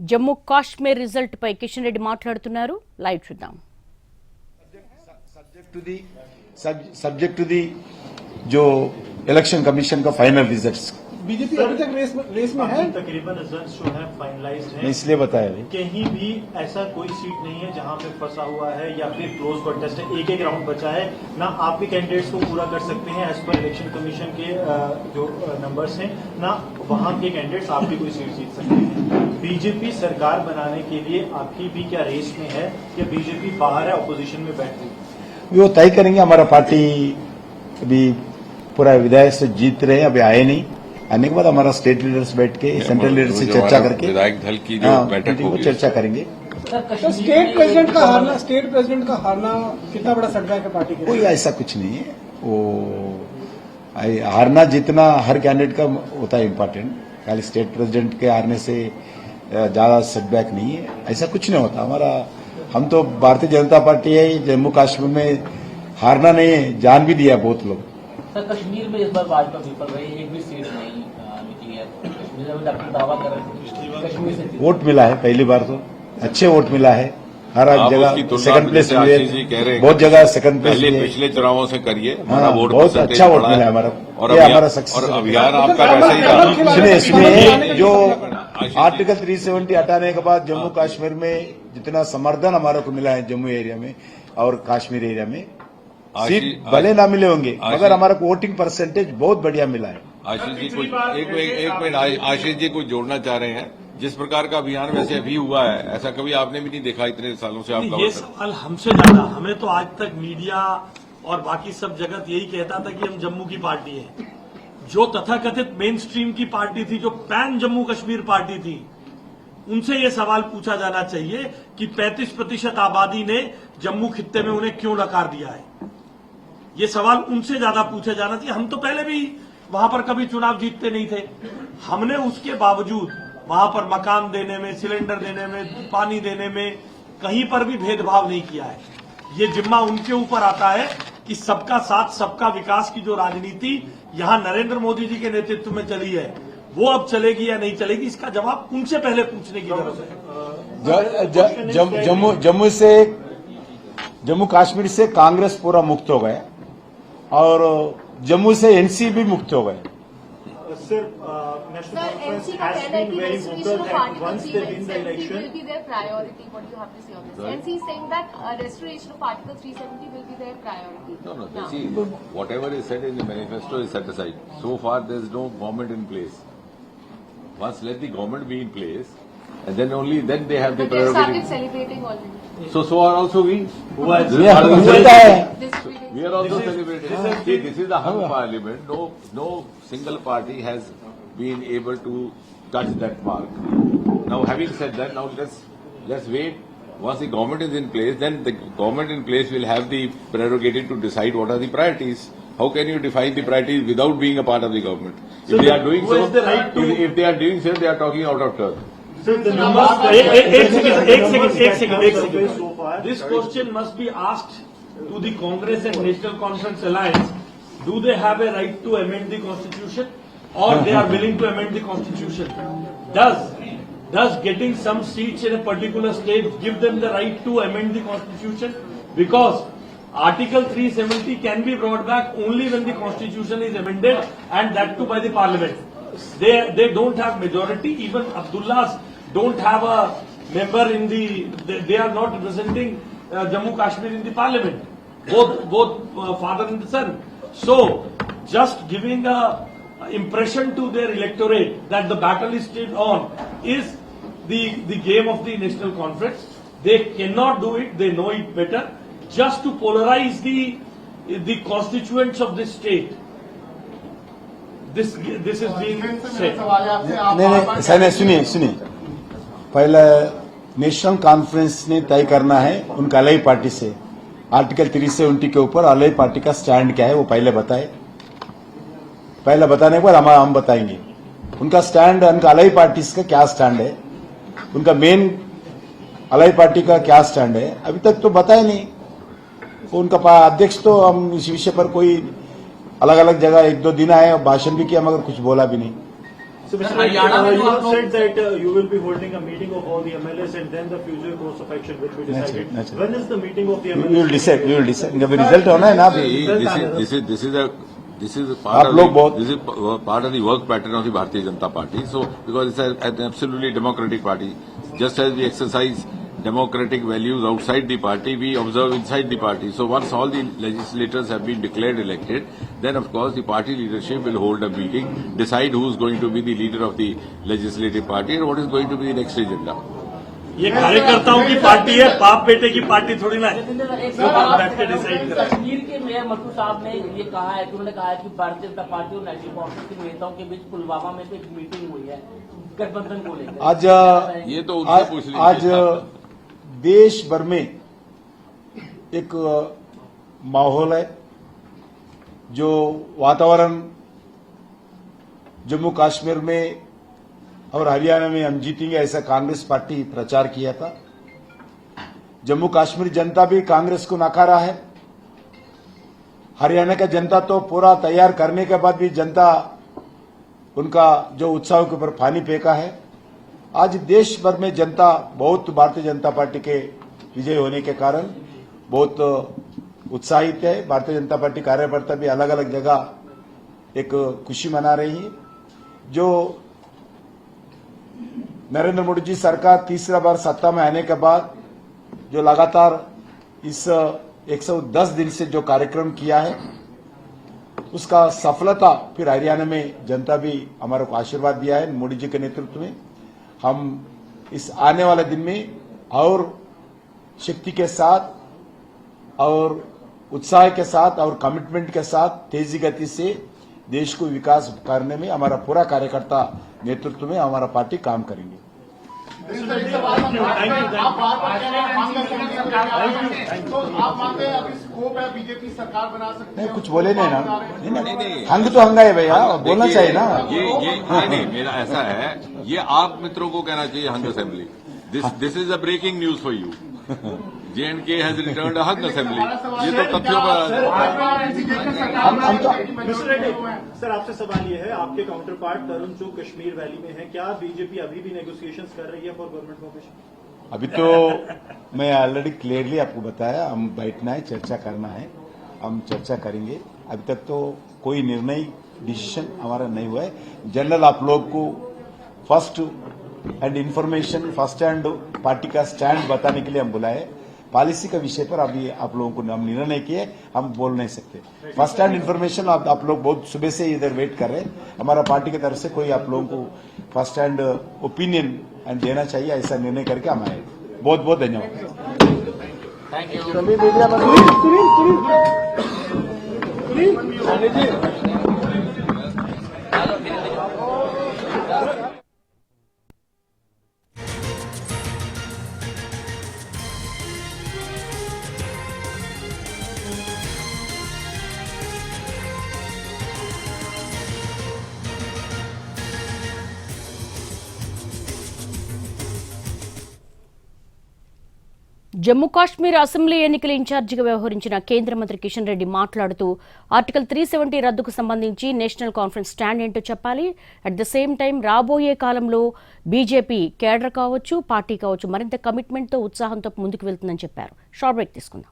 Jammu Kashmir result పై కిషన్ రెడ్డి మాట్లాడుతున్నారు. Live చూద్దాం. Subject to the जो इलेक्शन कमीशन का फाइनल रिजल्ट्स बीजेपी अभी तक रेस में है. तकरीबन रिजल्ट जो है फाइनलाइज्ड है. मैं इसलिए बताया भाई. कहीं भी ऐसा कोई सीट नहीं है जहां पे फंसा हुआ है या फिर क्लोज कॉन्टेस्ट है. एक एक राउंड बचा है. ना आपके कैंडिडेट्स को पूरा कर सकते हैं एज पर इलेक्शन कमीशन के जो नंबर्स हैं, ना वहां के कैंडिडेट्स आपकी कोई सीट जीत सकते हैं. बीजेपी सरकार बनाने के लिए आपकी भी क्या रेस में है या बीजेपी बाहर है, ऑपोजिशन में बैठ रही है? वो तय करेंगे. हमारा पार्टी अभी पूरा विधायक से जीत रहे हैं, अभी आए नहीं. आने के बाद हमारा स्टेट लीडर्स बैठ के सेंट्रल लीडर से चर्चा करके विधायक दल की जो बैठक होगी चर्चा करेंगे. तो स्टेट प्रेसिडेंट का हारना कितना बड़ा सेटबैक है पार्टी के लिए? कोई ऐसा कुछ नहीं है. वो हारना जीतना हर कैंडिडेट का होता है इम्पोर्टेंट. खाली स्टेट प्रेसिडेंट के हारने से ज्यादा सेटबैक नहीं है. ऐसा कुछ नहीं होता. हमारा हम तो भारतीय जनता पार्टी है. जम्मू कश्मीर में हारना नहीं है, जान भी दिया बहुत लोग. सर, कश्मीर में इस बार भाजपा विफल रही, एक भी सीट नहीं निकली है. कश्मीर में डॉक्टर दावा कर रहे थे कश्मीर से वोट मिला है पहली बार, तो अच्छे वोट मिला है. हर जगह सेकंड प्लेस मिले, बहुत जगह सेकंड प्लेस मिले. पिछले चुनावों से करिए, हमारा वोट बहुत अच्छा वोट मिला है हमारा. और ये हमारा सक्सेस. और अभियान आपका वैसे ही था. इसमें जो आर्टिकल 370 हटाने के बाद जम्मू कश्मीर में जितना समर्थन हमारे को मिला है जम्मू एरिया में और कश्मीर एरिया में, सीट भले ना मिले होंगे मगर हमारा वोटिंग परसेंटेज बहुत बढ़िया मिला है. आशीष जी को एक मिनट आशीष जी को जोड़ना चाह रहे हैं. जिस प्रकार का अभियान वैसे अभी हुआ है, ऐसा कभी आपने भी नहीं देखा इतने सालों से. आप ये सवाल हमसे ज्यादा, हमें तो आज तक मीडिया और बाकी सब जगत यही कहता था कि हम जम्मू की पार्टी है. जो तथाकथित मेन स्ट्रीम की पार्टी थी, जो पैन जम्मू कश्मीर पार्टी थी, उनसे ये सवाल पूछा जाना चाहिए कि 35% आबादी ने जम्मू खित्ते में उन्हें क्यों नकार दिया है. ये सवाल उनसे ज्यादा पूछा जाना चाहिए. हम तो पहले भी वहां पर कभी चुनाव जीतते नहीं थे. हमने उसके बावजूद वहां पर मकान देने में, सिलेंडर देने में, पानी देने में कहीं पर भी भेदभाव नहीं किया है. ये जिम्मा उनके ऊपर आता है कि सबका साथ सबका विकास की जो राजनीति यहां नरेंद्र मोदी जी के नेतृत्व में चली है, वो अब चलेगी या नहीं चलेगी, इसका जवाब उनसे पहले पूछने की जरूरत है. जम्मू कश्मीर से कांग्रेस पूरा मुक्त हो गया और जम्मू से एनसी भी मुक्त हो गए. नेशनल NC का कहना है कि restoration of Article 370 will be their priority. What do you have to say on this? NC is saying that restoration of Article 370 will be their priority. No. See, whatever is said in the manifesto is set aside. So far, there is no government in place. Once let the government be in place, and then they have the But they prerogative. started celebrating already. So are also we. Who has We are also celebrating. See, this is the hung parliament. No single party has been able to touch that mark. Now, having said that, now let's wait. Once the government is in place, then the government in place will have the prerogative to decide what are the priorities. How can you define the priorities without being a part of the government? If they are doing so, if they are doing so, they are talking out of turn. So the numbers. एक second. This question must be asked to the Congress and National Conference Alliance. Do they have a right to amend the Constitution, or they are willing to amend the Constitution? Does getting some seats in a particular state give them the right to amend the Constitution? Because Article 370 can be brought back only when the Constitution is amended, and that too by the Parliament. They don't have majority. Even Abdullahs don't have a member in the. They are not representing Jammu Kashmir in the Parliament. Both father and son. So just giving a impression to their electorate that the battle is still on is the game of the National Conference. They cannot do it. They know it better. Just to polarize the constituents of this state. This is being said. नहीं सुनिए. पहले national conference ने तय करना है उनका अलग party से. आर्टिकल 370 के ऊपर अलग पार्टी का स्टैंड क्या है वो पहले बताए. पहले बताने के बाद हम बताएंगे उनका स्टैंड. उनका अलग पार्टी का क्या स्टैंड है, उनका मेन अलग पार्टी का क्या स्टैंड है, अभी तक तो बताया नहीं. उनका अध्यक्ष तो हम इस विषय पर कोई अलग अलग जगह 1-2 दिन आए और भाषण भी किया मगर कुछ बोला भी नहीं. So, Mr. Haryana Reddy, में you तो have आप said that you will be holding a meeting of all the MLAs and then the future course of action will be decided. Naturally. When is the meeting of the We MLAs? will decide. We will decide. इनका भी result होना है ना अभी। This is a part आप of लोग बहुत- this is part of the work pattern of the Bharatiya Janata Party. So because it's an absolutely democratic party, just as we exercise democratic values outside the party, we observe inside the party. So once all the legislators have been declared elected, then of course the party leadership will hold a meeting, decide who is going to be the leader of the legislative party and what is going to be the next agenda. ये कार्यकर्ताओं की party है, बाप बेटे की party थोड़ी ना है। जितेंद्र, एक जो सवाल बैठ के डिसाइड करें। कश्मीर के मेयर मट्टू साहब ने ये कहा है कि उन्होंने कहा है कि भारतीय जनता पार्टी और नेशनल कॉन्फ्रेंस के नेताओं के बीच पुलवामा में एक मीटिंग हुई है गठबंधन को लेकर। आज ये तो उनसे पूछ लीजिए। आज देश भर में एक माहौल है, जो वातावरण जम्मू कश्मीर में और हरियाणा में हम जीतेंगे ऐसा कांग्रेस पार्टी प्रचार किया था। जम्मू कश्मीर जनता भी कांग्रेस को नकारा है। हरियाणा का जनता तो पूरा तैयार करने के बाद भी जनता उनका जो उत्साह के ऊपर पानी फेंका है। आज देश भर में जनता बहुत भारतीय जनता पार्टी के विजय होने के कारण बहुत उत्साहित है। भारतीय जनता पार्टी कार्यकर्ता भी अलग अलग जगह एक खुशी मना रही है। जो नरेंद्र मोदी जी सरकार तीसरा बार सत्ता में आने के बाद जो लगातार इस 110 दिन से जो कार्यक्रम किया है, उसका सफलता फिर हरियाणा में जनता भी हमारे को आशीर्वाद दिया है मोदी जी के नेतृत्व में। हम इस आने वाले दिन में और शक्ति के साथ और उत्साह के साथ और कमिटमेंट के साथ तेजी गति से देश को विकास करने में हमारा पूरा कार्यकर्ता नेतृत्व में हमारा पार्टी काम करेंगे। नहीं कुछ बोले नहीं ना, नहीं हंग तो हंगा है भैया, बोलना चाहिए ना। ये नहीं मेरा ऐसा है, ये आप मित्रों को कहना चाहिए hung assembly. This is a breaking news for you. J&K has returned a hung assembly. ये तो तथ्यों पर। मिस्टर रेड्डी, सर आपसे सवाल ये है, आपके काउंटर पार्ट तरुण चुग कश्मीर वैली में है, क्या बीजेपी अभी भी नेगोशिएशंस कर रही है फॉर गवर्नमेंट फॉर्मेशन? अभी तो मैं ऑलरेडी क्लियरली आपको बताया, हम बैठना है, चर्चा करना है, हम चर्चा करेंगे। अभी तक तो कोई निर्णय डिसीजन हमारा नहीं हुआ है। जनरल आप लोग को first and information, first hand party का स्टैंड बताने के लिए हम बुलाए। पॉलिसी का विषय पर अभी आप लोगों को हम निर्णय किए, हम बोल नहीं सकते। फर्स्ट हैंड इन्फॉर्मेशन आप लोग बहुत सुबह से इधर वेट कर रहे हैं। हमारा पार्टी की तरफ से कोई आप लोगों को फर्स्ट हैंड ओपिनियन देना चाहिए, ऐसा निर्णय करके हम आए। बहुत बहुत धन्यवाद। Thank you. Jammu Kashmir assembly ఎన్నికల ఇన్ఛార్జిగా వ్యవహరించిన కేంద్ర మంత్రి కిషన్ రెడ్డి మాట్లాడుతూ ఆర్టికల్ 370 రద్దుకు సంబంధించి నేషనల్ కాన్ఫరెన్స్ స్టాండ్ ఏంటో చెప్పాలి. అట్ ద సేమ్ టైం రాబోయే కాలంలో బీజేపీ కేడర్ కావచ్చు, పార్టీ కావచ్చు మరింత కమిట్మెంట్తో ఉత్సాహంతో ముందుకు వెళ్తుందని చెప్పారు. షార్ట్ బ్రేక్ తీసుకుందాం.